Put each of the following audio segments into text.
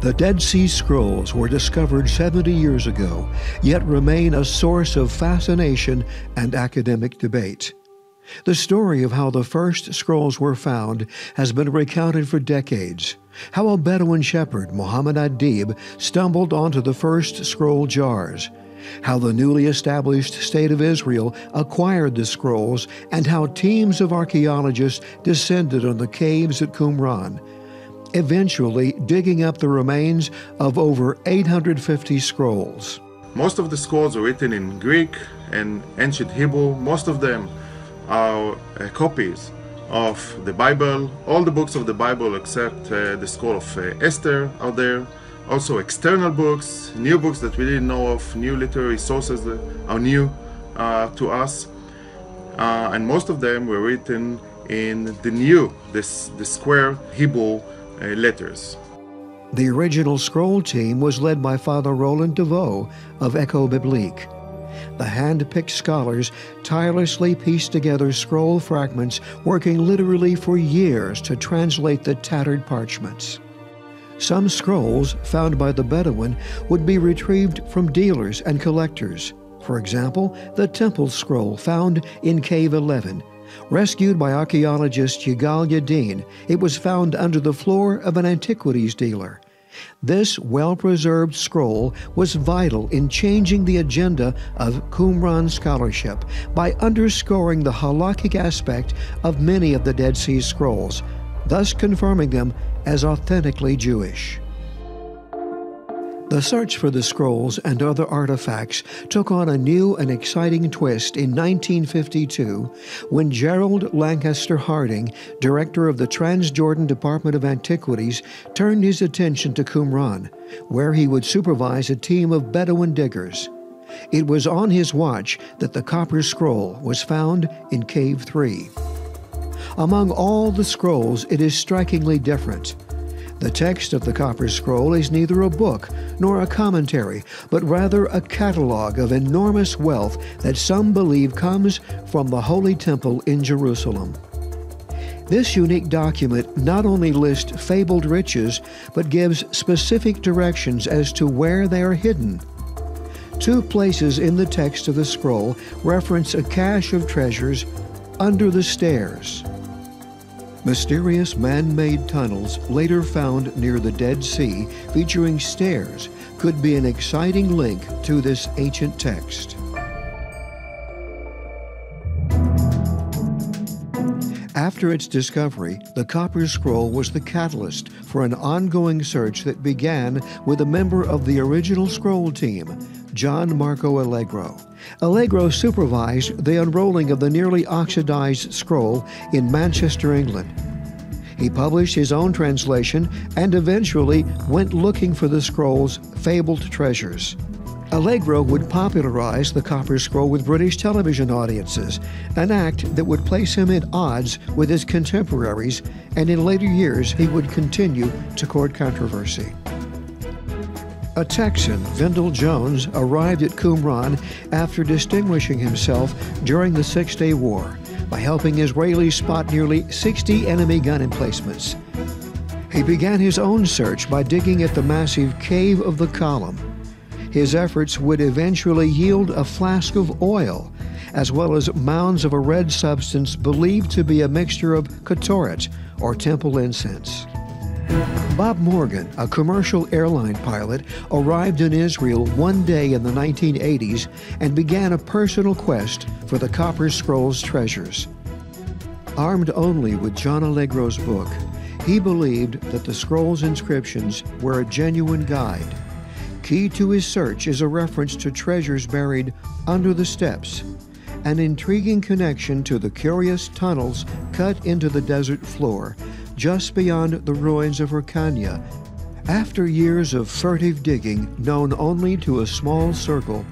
The Dead Sea Scrolls were discovered 70 years ago, yet remain a source of fascination and academic debate. The story of how the first scrolls were found has been recounted for decades. How a Bedouin shepherd, Muhammad Adib, stumbled onto the first scroll jars. How the newly established State of Israel acquired the scrolls, and how teams of archaeologists descended on the caves at Qumran, eventually digging up the remains of over 850 scrolls. Most of the scrolls are written in Greek and ancient Hebrew. Most of them are copies of the Bible. All the books of the Bible except the scroll of Esther are there. Also external books, new books that we didn't know of, new literary sources that are new to us. And most of them were written in the square Hebrew letters. The original scroll team was led by Father Roland DeVoe of Echo Biblique. The hand-picked scholars tirelessly pieced together scroll fragments, working literally for years to translate the tattered parchments. Some scrolls found by the Bedouin would be retrieved from dealers and collectors. For example, the Temple Scroll found in Cave 11. Rescued by archaeologist Yigal Yadin, it was found under the floor of an antiquities dealer. This well-preserved scroll was vital in changing the agenda of Qumran scholarship by underscoring the halakhic aspect of many of the Dead Sea Scrolls, thus confirming them as authentically Jewish. The search for the scrolls and other artifacts took on a new and exciting twist in 1952 when Gerald Lancaster Harding, director of the Transjordan Department of Antiquities, turned his attention to Qumran, where he would supervise a team of Bedouin diggers. It was on his watch that the copper scroll was found in Cave 3. Among all the scrolls, it is strikingly different. The text of the copper scroll is neither a book nor a commentary, but rather a catalog of enormous wealth that some believe comes from the Holy Temple in Jerusalem. This unique document not only lists fabled riches, but gives specific directions as to where they are hidden. Two places in the text of the scroll reference a cache of treasures under the stairs. Mysterious man-made tunnels later found near the Dead Sea featuring stairs could be an exciting link to this ancient text. After its discovery, the copper scroll was the catalyst for an ongoing search that began with a member of the original scroll team, John Marco Allegro. Allegro supervised the unrolling of the nearly oxidized scroll in Manchester, England. He published his own translation and eventually went looking for the scroll's fabled treasures. Allegro would popularize the copper scroll with British television audiences, an act that would place him at odds with his contemporaries, and in later years he would continue to court controversy. A Texan, Vendel Jones, arrived at Qumran after distinguishing himself during the Six-Day War by helping Israelis spot nearly 60 enemy gun emplacements. He began his own search by digging at the massive Cave of the Column. His efforts would eventually yield a flask of oil, as well as mounds of a red substance believed to be a mixture of ketoret, or temple incense. Bob Morgan, a commercial airline pilot, arrived in Israel one day in the 1980s and began a personal quest for the copper scroll's treasures. Armed only with John Allegro's book, he believed that the scroll's inscriptions were a genuine guide. Key to his search is a reference to treasures buried under the steps, an intriguing connection to the curious tunnels cut into the desert floor just beyond the ruins of Hyrcania. After years of furtive digging known only to a small circle,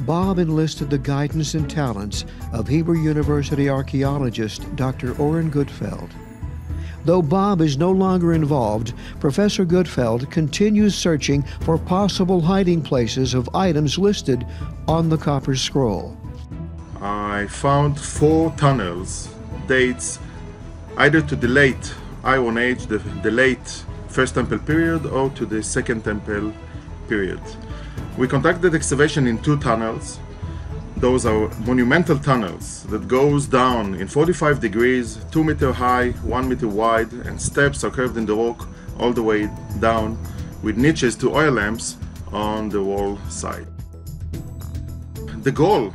Bob enlisted the guidance and talents of Hebrew University archaeologist Dr. Oren Gutfeld. Though Bob is no longer involved, Professor Gutfeld continues searching for possible hiding places of items listed on the copper scroll. I found 4 tunnels, dates either to the late Iron Age, the late First Temple period or to the Second Temple period. We conducted excavation in 2 tunnels. Those are monumental tunnels that goes down in 45 degrees, 2 meters high, 1 meter wide, and steps are curved in the rock all the way down with niches to oil lamps on the wall side. The goal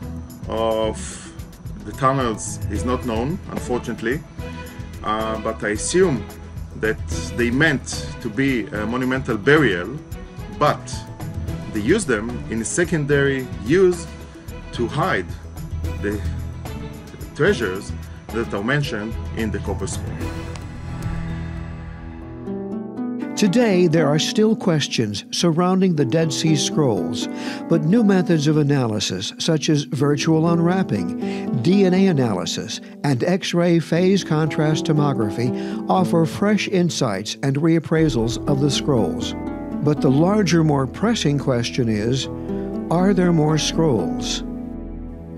of the tunnels is not known, unfortunately, but I assume that they meant to be a monumental burial, but they used them in secondary use to hide the treasures that are mentioned in the copper scroll. Today, there are still questions surrounding the Dead Sea Scrolls, but new methods of analysis, such as virtual unwrapping, DNA analysis, and X-ray phase contrast tomography, offer fresh insights and reappraisals of the scrolls. But the larger, more pressing question is, are there more scrolls?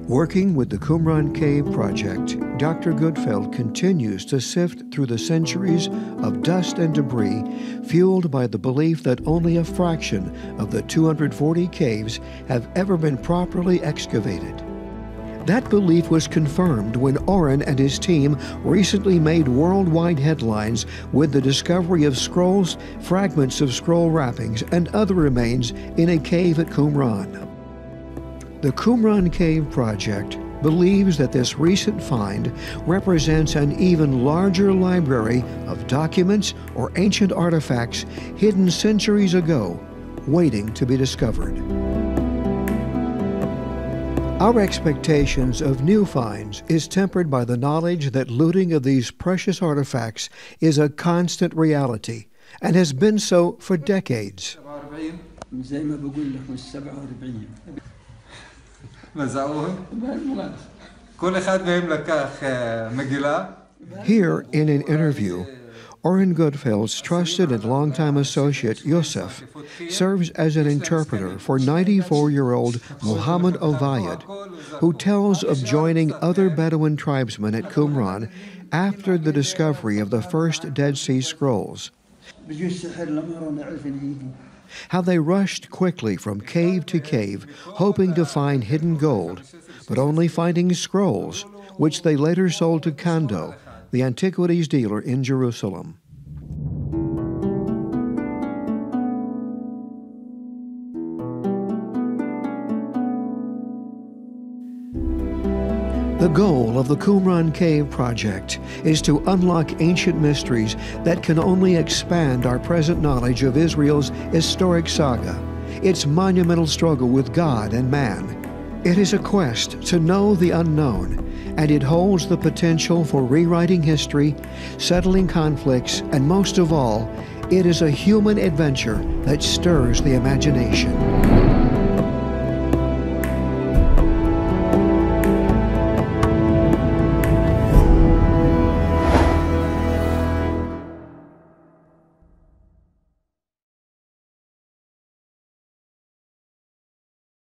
Working with the Qumran Cave Project, Dr. Goodfeld continues to sift through the centuries of dust and debris fueled by the belief that only a fraction of the 240 caves have ever been properly excavated. That belief was confirmed when Oren and his team recently made worldwide headlines with the discovery of scrolls, fragments of scroll wrappings, and other remains in a cave at Qumran. The Qumran Cave Project believes that this recent find represents an even larger library of documents or ancient artifacts hidden centuries ago, waiting to be discovered. Our expectations of new finds is tempered by the knowledge that looting of these precious artifacts is a constant reality and has been so for decades. Here, in an interview, Oren Goodfeld's trusted and longtime associate, Yosef, serves as an interpreter for 94-year-old Muhammad Ovayed, who tells of joining other Bedouin tribesmen at Qumran after the discovery of the first Dead Sea Scrolls. How they rushed quickly from cave to cave, hoping to find hidden gold, but only finding scrolls, which they later sold to Kando, the antiquities dealer in Jerusalem. The goal of the Qumran Cave Project is to unlock ancient mysteries that can only expand our present knowledge of Israel's historic saga, its monumental struggle with God and man. It is a quest to know the unknown, and it holds the potential for rewriting history, settling conflicts, and most of all, it is a human adventure that stirs the imagination.